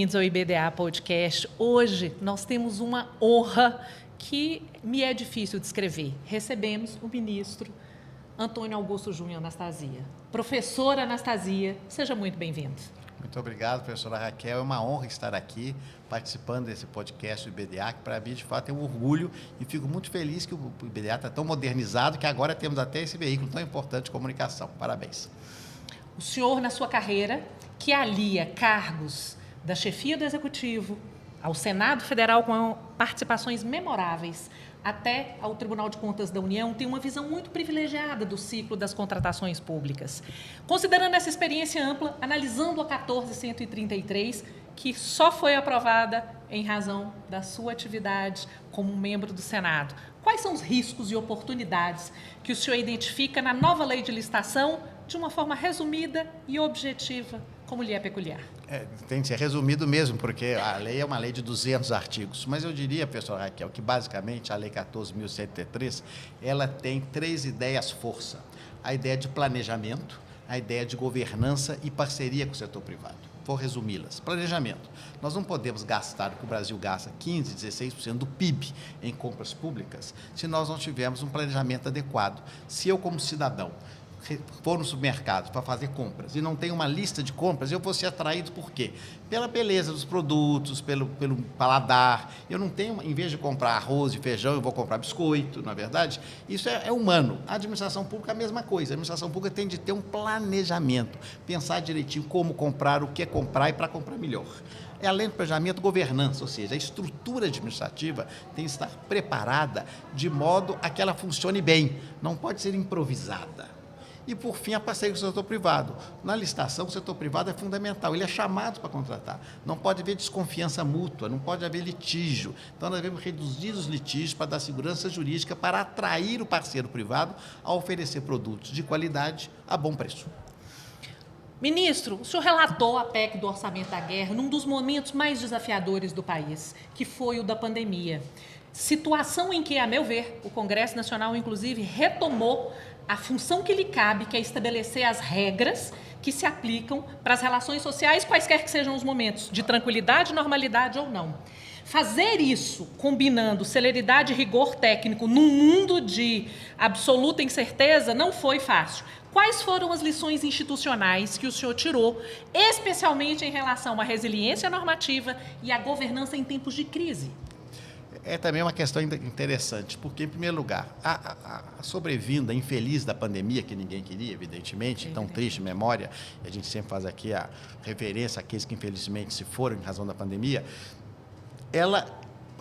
bem-vindos ao IBDA Podcast. Hoje nós temos uma honra que me é difícil descrever. Recebemos o ministro Antônio Augusto Júnior Anastasia. Professora Anastasia, seja muito bem-vindo. Muito obrigado, professora Raquel. É uma honra estar aqui participando desse podcast do IBDA, que para mim, de fato, é um orgulho e fico muito feliz que o IBDA está tão modernizado que agora temos até esse veículo tão importante de comunicação. Parabéns. O senhor, na sua carreira, que alia cargos da chefia do Executivo ao Senado Federal com participações memoráveis até ao Tribunal de Contas da União, tem uma visão muito privilegiada do ciclo das contratações públicas. Considerando essa experiência ampla, analisando a 14.133, que só foi aprovada em razão da sua atividade como membro do Senado, quais são os riscos e oportunidades que o senhor identifica na nova lei de licitação de uma forma resumida e objetiva, como lhe é peculiar? Tem que ser resumido mesmo, porque a lei é uma lei de 200 artigos. Mas eu diria, professora Raquel, que basicamente a lei 14.103, ela tem 3 ideias força. A ideia de planejamento, a ideia de governança e parceria com o setor privado. Vou resumi-las. Planejamento. Nós não podemos gastar o que o Brasil gasta, 15%, 16% do PIB em compras públicas, se nós não tivermos um planejamento adequado. Se eu, como cidadão, for no supermercado para fazer compras e não tem uma lista de compras, eu vou ser atraído por quê? Pela beleza dos produtos, pelo paladar. Eu não tenho, em vez de comprar arroz e feijão, eu vou comprar biscoito, não é verdade? Isso é humano. A administração pública é a mesma coisa. A administração pública tem de ter um planejamento, pensar direitinho como comprar, o que comprar e para comprar melhor. Além do planejamento, governança, ou seja, a estrutura administrativa tem que estar preparada de modo a que ela funcione bem, não pode ser improvisada. E, por fim, a parceria com o setor privado. Na licitação, o setor privado é fundamental, ele é chamado para contratar. Não pode haver desconfiança mútua, não pode haver litígio. Então, nós devemos reduzir os litígios para dar segurança jurídica, para atrair o parceiro privado a oferecer produtos de qualidade a bom preço. Ministro, o senhor relatou a PEC do Orçamento da Guerra num dos momentos mais desafiadores do país, que foi o da pandemia. Situação em que, a meu ver, o Congresso Nacional, inclusive, retomou a função que lhe cabe, que é estabelecer as regras que se aplicam para as relações sociais, quaisquer que sejam os momentos, de tranquilidade, normalidade ou não. Fazer isso, combinando celeridade e rigor técnico num mundo de absoluta incerteza, não foi fácil. Quais foram as lições institucionais que o senhor tirou, especialmente em relação à resiliência normativa e à governança em tempos de crise? É também uma questão interessante, porque, em primeiro lugar, a sobrevinda infeliz da pandemia, que ninguém queria, evidentemente, tão triste memória, e a gente sempre faz aqui a referência àqueles que, infelizmente, se foram em razão da pandemia, ela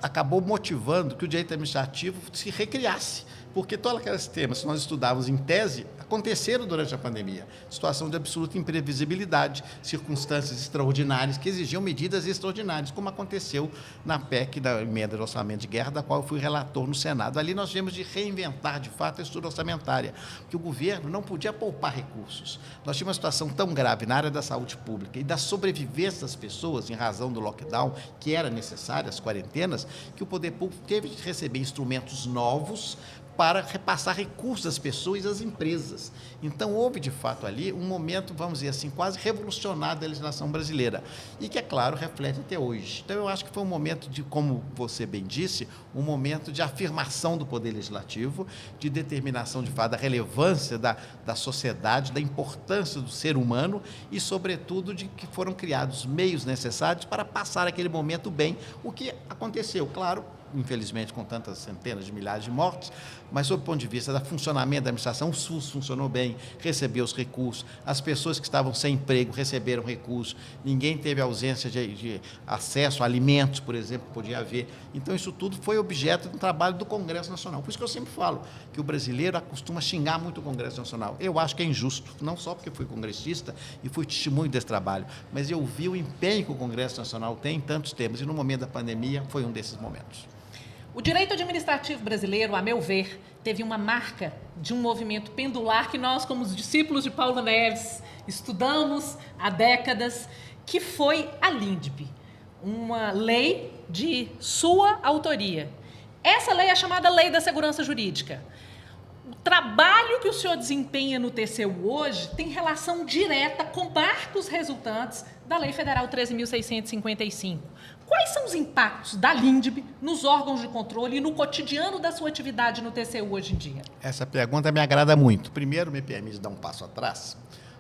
acabou motivando que o direito administrativo se recriasse, porque todos aqueles temas que nós estudávamos em tese aconteceram durante a pandemia. Situação de absoluta imprevisibilidade, circunstâncias extraordinárias que exigiam medidas extraordinárias, como aconteceu na PEC da emenda do orçamento de guerra, da qual eu fui relator no Senado. Ali nós tivemos de reinventar, de fato, a estrutura orçamentária, que o governo não podia poupar recursos. Nós tínhamos uma situação tão grave na área da saúde pública e da sobrevivência das pessoas em razão do lockdown, que era necessária, as quarentenas, que o poder público teve de receber instrumentos novos para repassar recursos às pessoas e às empresas. Então, houve, de fato, ali um momento, vamos dizer assim, quase revolucionário da legislação brasileira, e que, é claro, reflete até hoje. Então, eu acho que foi um momento de, como você bem disse, um momento de afirmação do poder legislativo, de determinação, de fato, da relevância da sociedade, da importância do ser humano e, sobretudo, de que foram criados meios necessários para passar aquele momento bem, o que aconteceu, claro, infelizmente, com tantas centenas de milhares de mortes, mas, sob o ponto de vista do funcionamento da administração, o SUS funcionou bem, recebeu os recursos, as pessoas que estavam sem emprego receberam recursos, ninguém teve ausência de acesso a alimentos, por exemplo, que podia haver. Então, isso tudo foi objeto do trabalho do Congresso Nacional. Por isso que eu sempre falo que o brasileiro acostuma xingar muito o Congresso Nacional. Eu acho que é injusto, não só porque fui congressista e fui testemunho desse trabalho, mas eu vi o empenho que o Congresso Nacional tem em tantos temas, e no momento da pandemia foi um desses momentos. O direito administrativo brasileiro, a meu ver, teve uma marca de um movimento pendular que nós, como os discípulos de Paulo Neves, estudamos há décadas, que foi a LINDB, uma lei de sua autoria. Essa lei é chamada Lei da Segurança Jurídica. O trabalho que o senhor desempenha no TCU hoje tem relação direta com marcos resultantes da Lei Federal 13.655. Quais são os impactos da LINDB nos órgãos de controle e no cotidiano da sua atividade no TCU hoje em dia? Essa pergunta me agrada muito. Primeiro, me permite dar um passo atrás,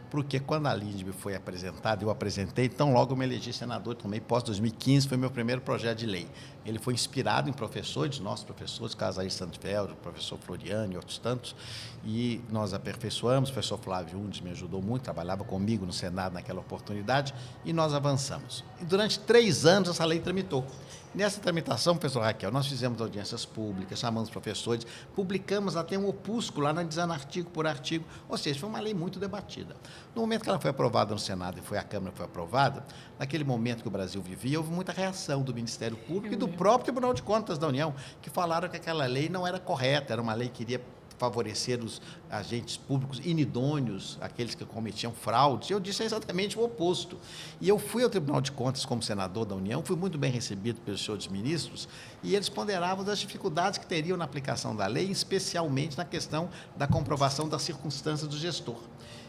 porque quando a LINDB foi apresentada, eu apresentei, então logo eu me elegi senador, tomei posse em 2015, foi meu primeiro projeto de lei. Ele foi inspirado em professores, nossos professores, Casaí Santfeld, o professor Floriano e outros tantos, e nós aperfeiçoamos, o professor Flávio Undes me ajudou muito, trabalhava comigo no Senado naquela oportunidade, e nós avançamos. E durante 3 anos essa lei tramitou. Nessa tramitação, professor Raquel, nós fizemos audiências públicas, chamamos professores, publicamos até um opúsculo, analisando artigo por artigo, ou seja, foi uma lei muito debatida. No momento que ela foi aprovada no Senado e foi à Câmara foi aprovada, naquele momento que o Brasil vivia, houve muita reação do Ministério Público e do próprio Tribunal de Contas da União, que falaram que aquela lei não era correta, era uma lei que iria favorecer os agentes públicos inidôneos, aqueles que cometiam fraudes. Eu disse exatamente o oposto. E eu fui ao Tribunal de Contas como senador da União, fui muito bem recebido pelos senhores ministros, e eles ponderavam das dificuldades que teriam na aplicação da lei, especialmente na questão da comprovação das circunstâncias do gestor.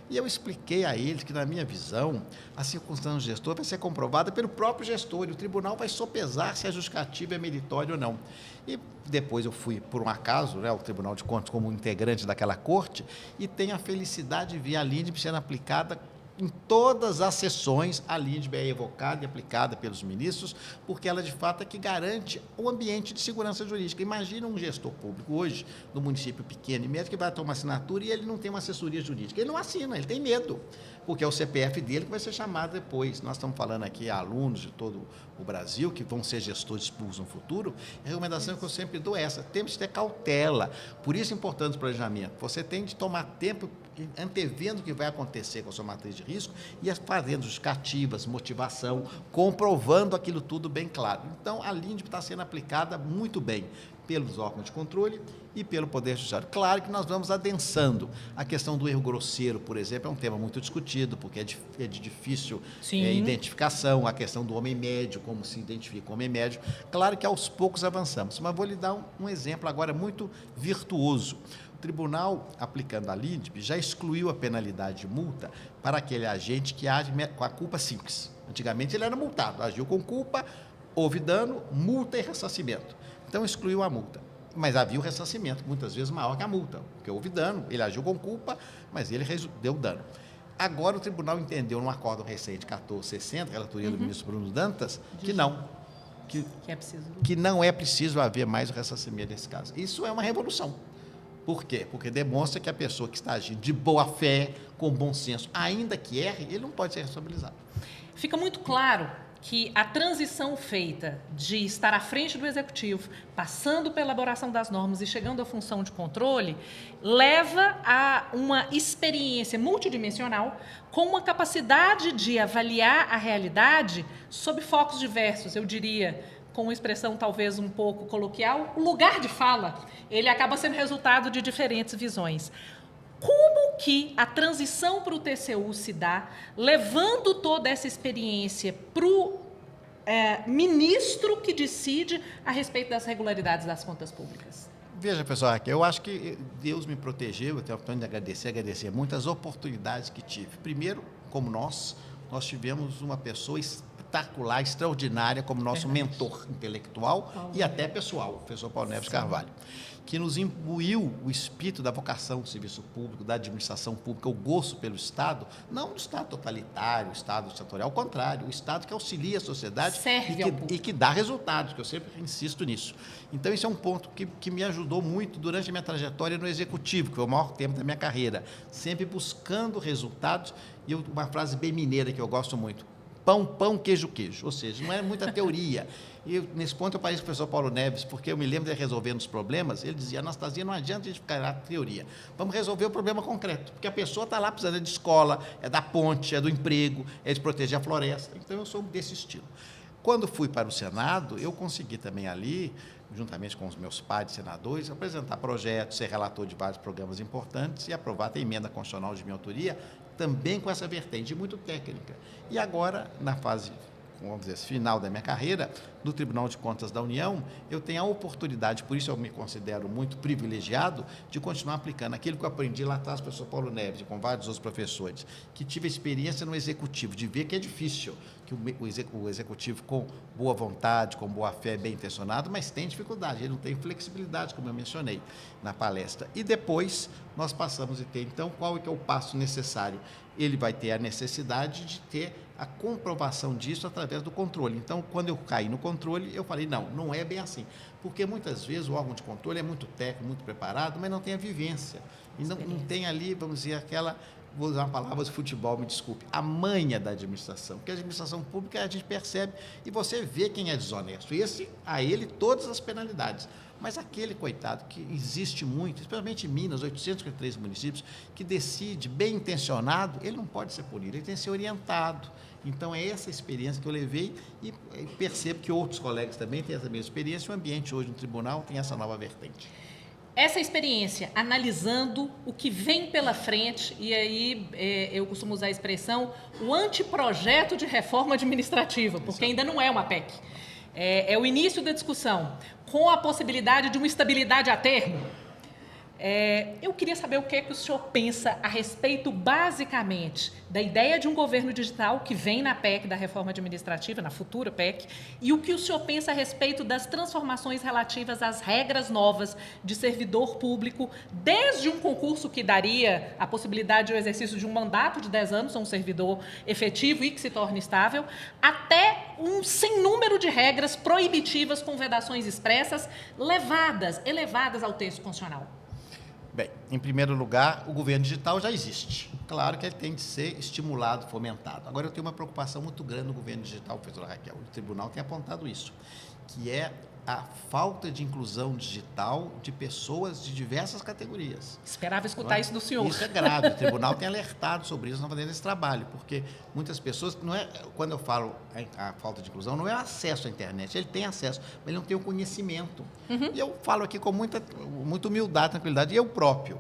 E eu expliquei a eles que, na minha visão, a circunstância do gestor vai ser comprovada pelo próprio gestor e o tribunal vai sopesar se a justificativa é meritória ou não. E depois eu fui, por um acaso, ao Tribunal de Contas como integrante daquela corte e tenho a felicidade de ver a LINDB sendo aplicada em todas as sessões. A LINDB é evocada e aplicada pelos ministros, porque ela, de fato, é que garante o ambiente de segurança jurídica. Imagina um gestor público hoje, no município pequeno e médio, que vai tomar assinatura e ele não tem uma assessoria jurídica. Ele não assina, ele tem medo, porque é o CPF dele que vai ser chamado depois. Nós estamos falando aqui a alunos de todo o Brasil, que vão ser gestores públicos no futuro. A recomendação que eu sempre dou é essa: temos que ter cautela. Por isso é importante o planejamento. Você tem de tomar tempo antevendo o que vai acontecer com a sua matriz de risco e fazendo justificativas, motivação, comprovando aquilo tudo bem claro. Então, a LINDB está sendo aplicada muito bem pelos órgãos de controle e pelo Poder Judiciário. Claro que nós vamos adensando. A questão do erro grosseiro, por exemplo, é um tema muito discutido, porque é de difícil identificação, a questão do homem médio, como se identifica o homem médio. Claro que aos poucos avançamos, mas vou lhe dar um exemplo agora muito virtuoso. O tribunal, aplicando a LINDB, já excluiu a penalidade de multa para aquele agente que age com a culpa simples. Antigamente ele era multado, agiu com culpa, houve dano, multa e ressarcimento. Então excluiu a multa. Mas havia o ressarcimento, muitas vezes maior que a multa, porque houve dano, ele agiu com culpa, mas ele deu dano. Agora o tribunal entendeu, num acórdão recente 1460, relatoria do ministro Bruno Dantas, que não. Que não é preciso haver mais o ressarcimento nesse caso. Isso é uma revolução. Por quê? Porque demonstra que a pessoa que está agindo de boa fé, com bom senso, ainda que erre, ele não pode ser responsabilizado. Fica muito claro que a transição feita de estar à frente do Executivo, passando pela elaboração das normas e chegando à função de controle, leva a uma experiência multidimensional com uma capacidade de avaliar a realidade sob focos diversos, eu diria, com uma expressão talvez um pouco coloquial, o lugar de fala, ele acaba sendo resultado de diferentes visões. Como que a transição para o TCU se dá, levando toda essa experiência para o ministro que decide a respeito das regularidades das contas públicas? Veja, pessoal, eu acho que Deus me protegeu, eu tenho a oportunidade de agradecer muitas oportunidades que tive. Primeiro, como nós tivemos uma pessoa espetacular, extraordinária, como nosso mentor intelectual e até pessoal, o professor Paulo Neves Carvalho, que nos imbuiu o espírito da vocação do serviço público, da administração pública, o gosto pelo Estado, não do Estado totalitário, o Estado ditatorial, ao contrário, o Estado que auxilia a sociedade e que dá resultados, que eu sempre insisto nisso. Então, esse é um ponto que me ajudou muito durante a minha trajetória no Executivo, que foi o maior tempo da minha carreira, sempre buscando resultados, e uma frase bem mineira que eu gosto muito: pão, pão, queijo, queijo. Ou seja, não é muita teoria. E nesse ponto eu pareço com o professor Paulo Neves, porque eu me lembro de resolvendo os problemas, ele dizia: Anastasia, não adianta a gente ficar na teoria, vamos resolver o problema concreto, porque a pessoa está lá precisando de escola, é da ponte, é do emprego, é de proteger a floresta. Então eu sou desse estilo. Quando fui para o Senado, eu consegui também ali, juntamente com os meus pares senadores, apresentar projetos, ser relator de vários programas importantes e aprovar até emenda constitucional de minha autoria, também com essa vertente muito técnica. E agora, na fase vamos dizer, final da minha carreira, no Tribunal de Contas da União, eu tenho a oportunidade, por isso eu me considero muito privilegiado, de continuar aplicando aquilo que eu aprendi lá atrás com o professor Paulo Neves e com vários outros professores, que tive experiência no executivo, de ver que é difícil, que o executivo com boa vontade, com boa fé, bem intencionado, mas tem dificuldade, ele não tem flexibilidade, como eu mencionei na palestra. E depois nós passamos a ter, então, qual é que é o passo necessário? Ele vai ter a necessidade de ter a comprovação disso através do controle. Então, quando eu caí no controle, eu falei, não é bem assim. Porque muitas vezes o órgão de controle é muito técnico, muito preparado, mas não tem a vivência. E não tem ali, vamos dizer, aquela, vou usar uma palavra de futebol, me desculpe, a manha da administração. Porque a administração pública a gente percebe e você vê quem é desonesto. A ele, todas as penalidades. Mas aquele, coitado, que existe muito, especialmente em Minas, 853 municípios, que decide, bem intencionado, ele não pode ser punido, ele tem que ser orientado. Então, é essa experiência que eu levei e percebo que outros colegas também têm essa mesma experiência. O ambiente hoje no tribunal tem essa nova vertente. Essa experiência, analisando o que vem pela frente, e aí eu costumo usar a expressão, o anteprojeto de reforma administrativa, porque ainda não é uma PEC. É o início da discussão, com a possibilidade de uma estabilidade a termo. Eu queria saber o que é que o senhor pensa a respeito, basicamente, da ideia de um governo digital que vem na PEC da reforma administrativa, na futura PEC, e o que o senhor pensa a respeito das transformações relativas às regras novas de servidor público, desde um concurso que daria a possibilidade do exercício de um mandato de 10 anos a um servidor efetivo e que se torne estável, até um sem número de regras proibitivas com vedações expressas elevadas ao texto constitucional. Bem, em primeiro lugar, o governo digital já existe. Claro que ele tem de ser estimulado, fomentado. Agora, eu tenho uma preocupação muito grande no governo digital, professora Raquel. O tribunal tem apontado isso, que é a falta de inclusão digital de pessoas de diversas categorias. Esperava escutar isso do senhor. Isso é grave. O tribunal tem alertado sobre isso, não fazendo esse trabalho, porque muitas pessoas, quando eu falo a falta de inclusão, não é acesso à internet, ele tem acesso, mas ele não tem o conhecimento. E eu falo aqui com muita humildade, tranquilidade, e eu próprio,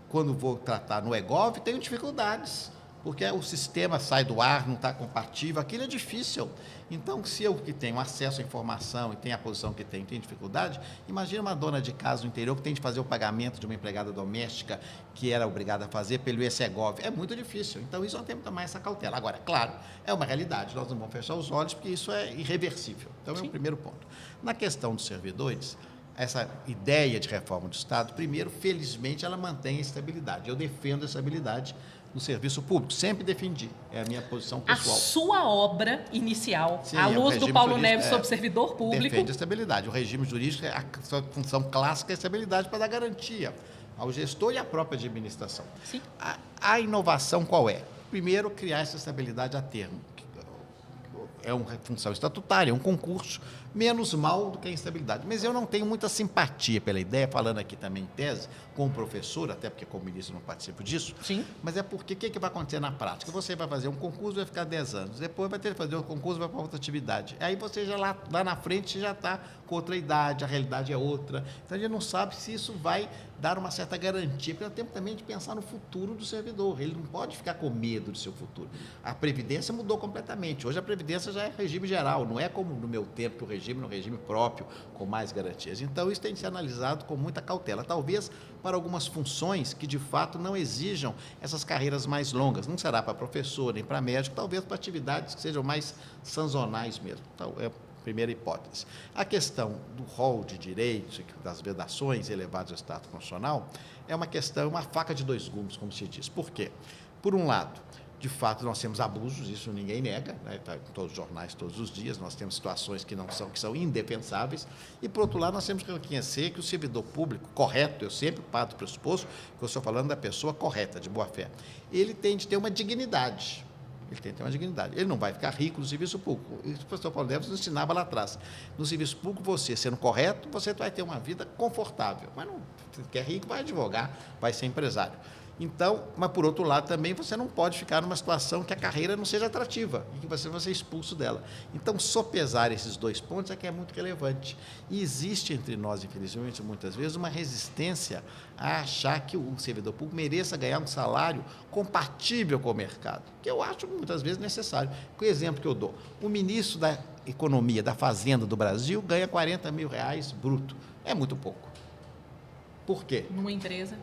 quando vou tratar no EGOV, tenho dificuldades, porque o sistema sai do ar, não está compatível, aquilo é difícil. Então, se eu que tenho acesso à informação e tenho a posição que tenho dificuldade, imagina uma dona de casa no interior que tem de fazer o pagamento de uma empregada doméstica que era obrigada a fazer pelo ESEGOV. É muito difícil. Então, isso nós temos que tomar essa cautela. Agora, claro, é uma realidade, nós não vamos fechar os olhos, porque isso é irreversível. Então, é o primeiro ponto. Na questão dos servidores, essa ideia de reforma do Estado, primeiro, felizmente, ela mantém a estabilidade. Eu defendo a estabilidade no serviço público, sempre defendi, é a minha posição pessoal. A sua obra inicial, à luz do Paulo Neves sobre servidor público... Defende a estabilidade. O regime jurídico, a sua função clássica é a estabilidade para dar garantia ao gestor e à própria administração. Sim. A inovação qual é? Primeiro, criar essa estabilidade a termo. É uma função estatutária, é um concurso, menos mal do que a instabilidade. Mas eu não tenho muita simpatia pela ideia, falando aqui também em tese, com o professor, até porque como ministro não participo disso. Sim. Mas é porque o que vai acontecer na prática? Você vai fazer um concurso, vai ficar 10 anos. Depois vai ter que fazer o concurso, vai para outra atividade. Aí você já lá na frente já está com outra idade, a realidade é outra. Então a gente não sabe se isso vai dar uma certa garantia, porque é tempo também de pensar no futuro do servidor. Ele não pode ficar com medo do seu futuro. A Previdência mudou completamente. Hoje a Previdência já é regime geral, não é como no meu tempo, que o regime é um regime próprio, com mais garantias. Então, isso tem de ser analisado com muita cautela. Talvez para algumas funções que, de fato, não exijam essas carreiras mais longas. Não será para professor, nem para médico, talvez para atividades que sejam mais sazonais mesmo. Então, é a primeira hipótese. A questão do rol de direitos, das vedações elevadas ao status constitucional, é uma questão, uma faca de dois gumes, como se diz. Por quê? Por um lado, de fato, nós temos abusos, isso ninguém nega, né? Está em todos os jornais, todos os dias, nós temos situações que são indefensáveis, e, por outro lado, nós temos que reconhecer que o servidor público correto, eu sempre parto do pressuposto que eu estou falando da pessoa correta, de boa fé, ele tem de ter uma dignidade. Ele tem que ter uma dignidade. Ele não vai ficar rico no serviço público. O professor Paulo Neves nos ensinava lá atrás. No serviço público, você sendo correto, você vai ter uma vida confortável. Mas não, se quer rico, vai advogar, vai ser empresário. Então, mas por outro lado também você não pode ficar numa situação que a carreira não seja atrativa e que você vai ser expulso dela. Então, sopesar esses dois pontos é que é muito relevante. E existe entre nós, infelizmente, muitas vezes, uma resistência a achar que o servidor público mereça ganhar um salário compatível com o mercado, que eu acho muitas vezes necessário. O exemplo que eu dou, o ministro da Economia, da Fazenda do Brasil ganha R$40 mil bruto. É muito pouco. Por quê? Numa empresa.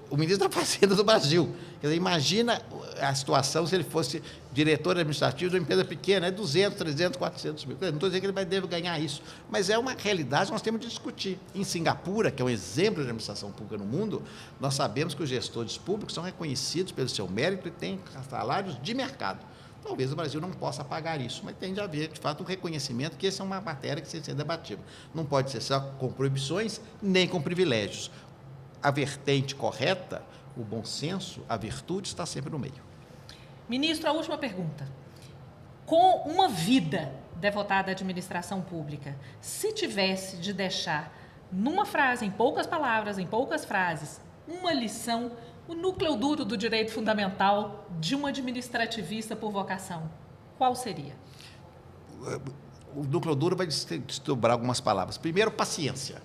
O ministro da Fazenda do Brasil. Quer dizer, imagina a situação se ele fosse diretor administrativo de uma empresa pequena, é 200, 300, 400 mil. Não estou dizendo que ele deve ganhar isso, mas é uma realidade que nós temos de discutir. Em Singapura, que é um exemplo de administração pública no mundo, nós sabemos que os gestores públicos são reconhecidos pelo seu mérito e têm salários de mercado. Talvez o Brasil não possa pagar isso, mas tem de haver, de fato, um reconhecimento que essa é uma matéria que tem que ser debatida. Não pode ser só com proibições, nem com privilégios. A vertente correta, o bom senso, a virtude está sempre no meio. Ministro, a última pergunta. Com uma vida devotada à administração pública, se tivesse de deixar numa frase, em poucas palavras, em poucas frases, uma lição, o núcleo duro do direito fundamental de um administrativista por vocação, qual seria? O núcleo duro vai desdobrar algumas palavras. Primeiro, paciência.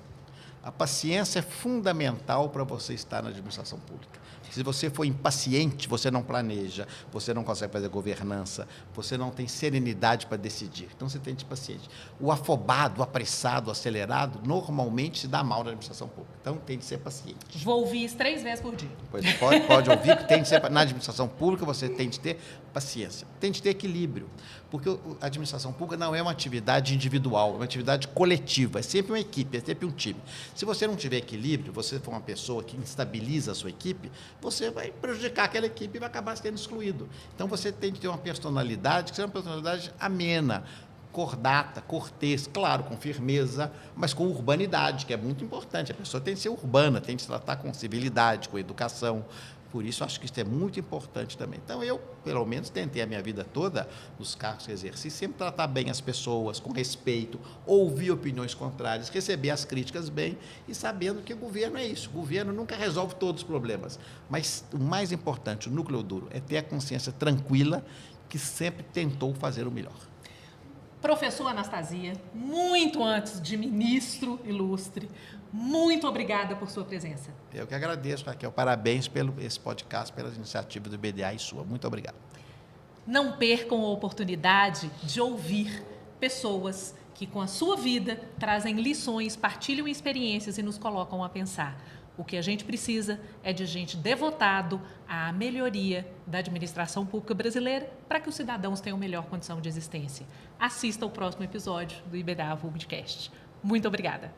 A paciência é fundamental para você estar na administração pública. Se você for impaciente, você não planeja, você não consegue fazer governança, você não tem serenidade para decidir. Então, você tem de paciente. O afobado, o apressado, o acelerado, normalmente se dá mal na administração pública. Então, tem de ser paciente. Vou ouvir isso 3 vezes por dia. Pois pode ouvir que tem de ser, na administração pública você tem de ter paciência, tem de ter equilíbrio, porque a administração pública não é uma atividade individual, é uma atividade coletiva, é sempre uma equipe, é sempre um time. Se você não tiver equilíbrio, você for uma pessoa que instabiliza a sua equipe, você vai prejudicar aquela equipe e vai acabar sendo excluído. Então, você tem de ter uma personalidade, que seja uma personalidade amena, cordata, cortês, claro, com firmeza, mas com urbanidade, que é muito importante. A pessoa tem de ser urbana, tem de se tratar com civilidade, com educação. Por isso, acho que isso é muito importante também. Então, eu, pelo menos, tentei a minha vida toda, nos cargos que exerci, sempre tratar bem as pessoas, com respeito, ouvir opiniões contrárias, receber as críticas bem e sabendo que o governo é isso. O governo nunca resolve todos os problemas. Mas o mais importante, o núcleo duro, é ter a consciência tranquila que sempre tentou fazer o melhor. Professor Anastasia, muito antes de ministro ilustre, muito obrigada por sua presença. Eu que agradeço, Raquel. Parabéns pelo esse podcast, pelas iniciativas do IBDA e sua. Muito obrigado. Não percam a oportunidade de ouvir pessoas que, com a sua vida, trazem lições, partilham experiências e nos colocam a pensar. O que a gente precisa é de gente devotado à melhoria da administração pública brasileira para que os cidadãos tenham melhor condição de existência. Assista ao próximo episódio do IBDA Podcast. Muito obrigada.